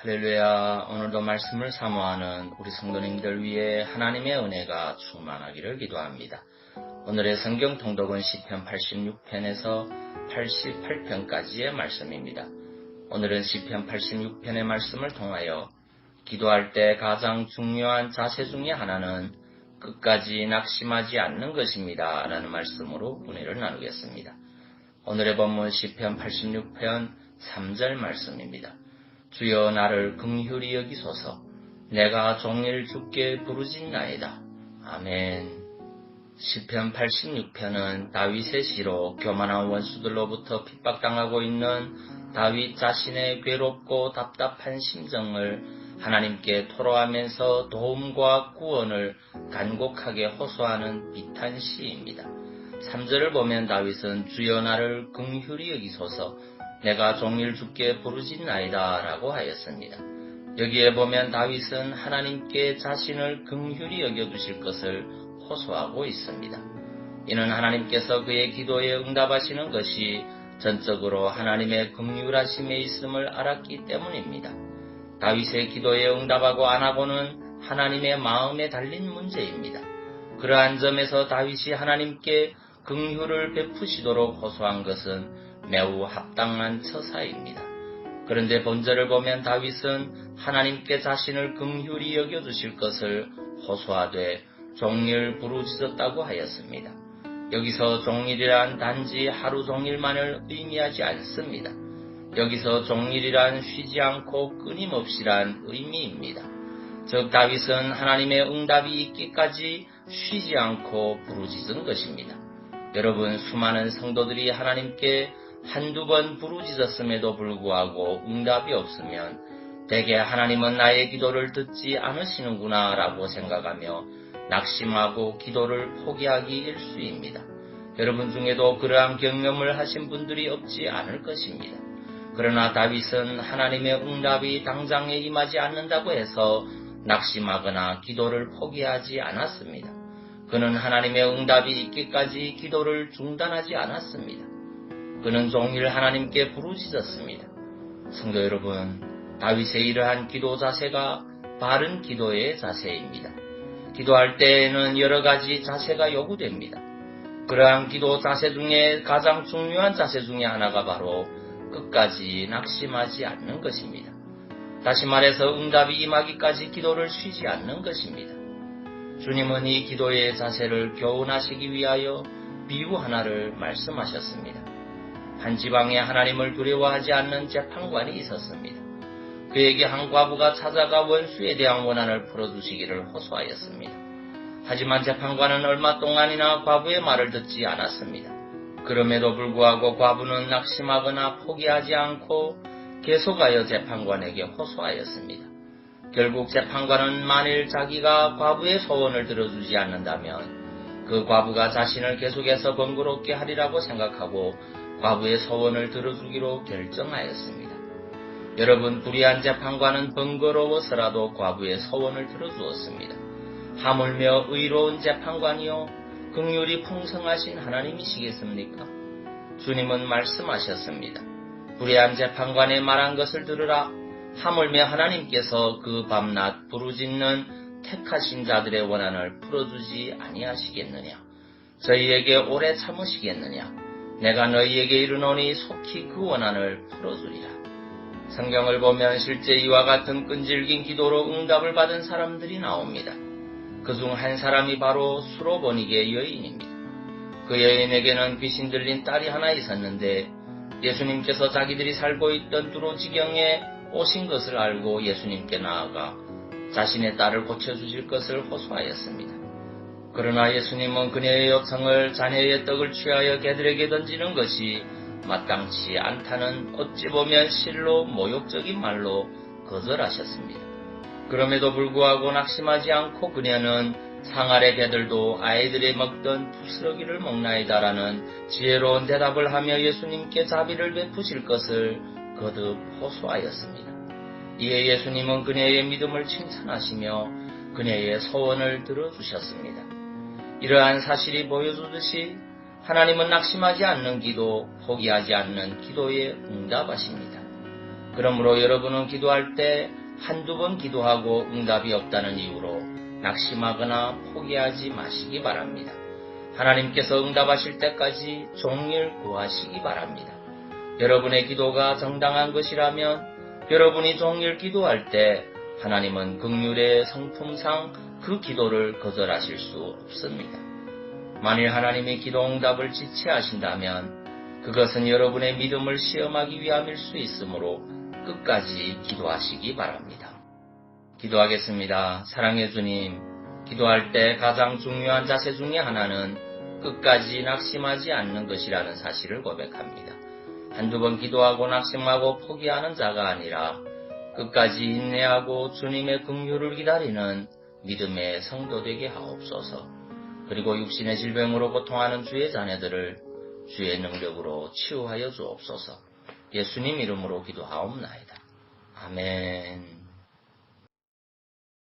할렐루야. 오늘도 말씀을 사모하는 우리 성도님들 위해 하나님의 은혜가 충만하기를 기도합니다. 오늘의 성경 통독은 시편 86편에서 88편까지의 말씀입니다. 오늘은 시편 86편의 말씀을 통하여 기도할 때 가장 중요한 자세 중에 하나는 끝까지 낙심하지 않는 것입니다. 라는 말씀으로 은혜를 나누겠습니다. 오늘의 본문 시편 86편 3절 말씀입니다. 주여 나를 긍휼히 여기소서. 내가 종일 주께 부르짖나이다. 아멘. 시편 86편은 다윗의 시로 교만한 원수들로부터 핍박당하고 있는 다윗 자신의 괴롭고 답답한 심정을 하나님께 토로하면서 도움과 구원을 간곡하게 호소하는 비탄 시입니다. 3절을 보면 다윗은 주여 나를 긍휼히 여기소서 내가 종일 주께 부르짖나이다 라고 하였습니다. 여기에 보면 다윗은 하나님께 자신을 긍휼히 여겨주실 것을 호소하고 있습니다. 이는 하나님께서 그의 기도에 응답하시는 것이 전적으로 하나님의 긍휼하심에 있음을 알았기 때문입니다. 다윗의 기도에 응답하고 안 하고는 하나님의 마음에 달린 문제입니다. 그러한 점에서 다윗이 하나님께 긍휼을 베푸시도록 호소한 것은 매우 합당한 처사입니다. 그런데 본절을 보면 다윗은 하나님께 자신을 긍휼히 여겨주실 것을 호소하되 종일 부르짖었다고 하였습니다. 여기서 종일이란 단지 하루 종일만을 의미하지 않습니다. 여기서 종일이란 쉬지 않고 끊임없이란 의미입니다. 즉 다윗은 하나님의 응답이 있기까지 쉬지 않고 부르짖은 것입니다. 여러분, 수많은 성도들이 하나님께 한두 번 부르짖었음에도 불구하고 응답이 없으면 대개 하나님은 나의 기도를 듣지 않으시는구나 라고 생각하며 낙심하고 기도를 포기하기 일쑤입니다. 여러분 중에도 그러한 경험을 하신 분들이 없지 않을 것입니다. 그러나 다윗은 하나님의 응답이 당장에 임하지 않는다고 해서 낙심하거나 기도를 포기하지 않았습니다. 그는 하나님의 응답이 있기까지 기도를 중단하지 않았습니다. 그는 종일 하나님께 부르짖었습니다. 성도 여러분, 다윗의 이러한 기도 자세가 바른 기도의 자세입니다. 기도할 때에는 여러 가지 자세가 요구됩니다. 그러한 기도 자세 중에 가장 중요한 자세 중에 하나가 바로 끝까지 낙심하지 않는 것입니다. 다시 말해서 응답이 임하기까지 기도를 쉬지 않는 것입니다. 주님은 이 기도의 자세를 교훈하시기 위하여 비유 하나를 말씀하셨습니다. 한 지방에 하나님을 두려워하지 않는 재판관이 있었습니다. 그에게 한 과부가 찾아가 원수에 대한 원한을 풀어주시기를 호소하였습니다. 하지만 재판관은 얼마 동안이나 과부의 말을 듣지 않았습니다. 그럼에도 불구하고 과부는 낙심하거나 포기하지 않고 계속하여 재판관에게 호소하였습니다. 결국 재판관은 만일 자기가 과부의 소원을 들어주지 않는다면 그 과부가 자신을 계속해서 번거롭게 하리라고 생각하고 과부의 소원을 들어주기로 결정하였습니다. 여러분, 불의한 재판관은 번거로워서라도 과부의 소원을 들어주었습니다. 하물며 의로운 재판관이요 긍휼이 풍성하신 하나님이시겠습니까? 주님은 말씀하셨습니다. 불의한 재판관의 말한 것을 들으라. 하물며 하나님께서 그 밤낮 부르짖는 택하신 자들의 원한을 풀어주지 아니하시겠느냐? 저희에게 오래 참으시겠느냐? 내가 너희에게 이르노니 속히 그 원한을 풀어주리라. 성경을 보면 실제 이와 같은 끈질긴 기도로 응답을 받은 사람들이 나옵니다. 그중 한 사람이 바로 수로보니게 여인입니다. 그 여인에게는 귀신 들린 딸이 하나 있었는데 예수님께서 자기들이 살고 있던 두로지경에 오신 것을 알고 예수님께 나아가 자신의 딸을 고쳐주실 것을 호소하였습니다. 그러나 예수님은 그녀의 요청을 자녀의 떡을 취하여 개들에게 던지는 것이 마땅치 않다는 어찌 보면 실로 모욕적인 말로 거절하셨습니다. 그럼에도 불구하고 낙심하지 않고 그녀는 상아래 개들도 아이들이 먹던 부스러기를 먹나이다라는 지혜로운 대답을 하며 예수님께 자비를 베푸실 것을 거듭 호소하였습니다. 이에 예수님은 그녀의 믿음을 칭찬하시며 그녀의 소원을 들어주셨습니다. 이러한 사실이 보여주듯이 하나님은 낙심하지 않는 기도, 포기하지 않는 기도에 응답하십니다. 그러므로 여러분은 기도할 때 한두 번 기도하고 응답이 없다는 이유로 낙심하거나 포기하지 마시기 바랍니다. 하나님께서 응답하실 때까지 종일 구하시기 바랍니다. 여러분의 기도가 정당한 것이라면 여러분이 종일 기도할 때 하나님은 긍휼의 성품상 그 기도를 거절하실 수 없습니다. 만일 하나님이 기도 응답을 지체하신다면 그것은 여러분의 믿음을 시험하기 위함일 수 있으므로 끝까지 기도하시기 바랍니다. 기도하겠습니다. 사랑해 주님, 기도할 때 가장 중요한 자세 중에 하나는 끝까지 낙심하지 않는 것이라는 사실을 고백합니다. 한두 번 기도하고 낙심하고 포기하는 자가 아니라 끝까지 인내하고 주님의 긍휼을 기다리는 믿음의 성도 되게 하옵소서. 그리고 육신의 질병으로 고통하는 주의 자녀들을 주의 능력으로 치유하여 주옵소서. 예수님 이름으로 기도하옵나이다. 아멘.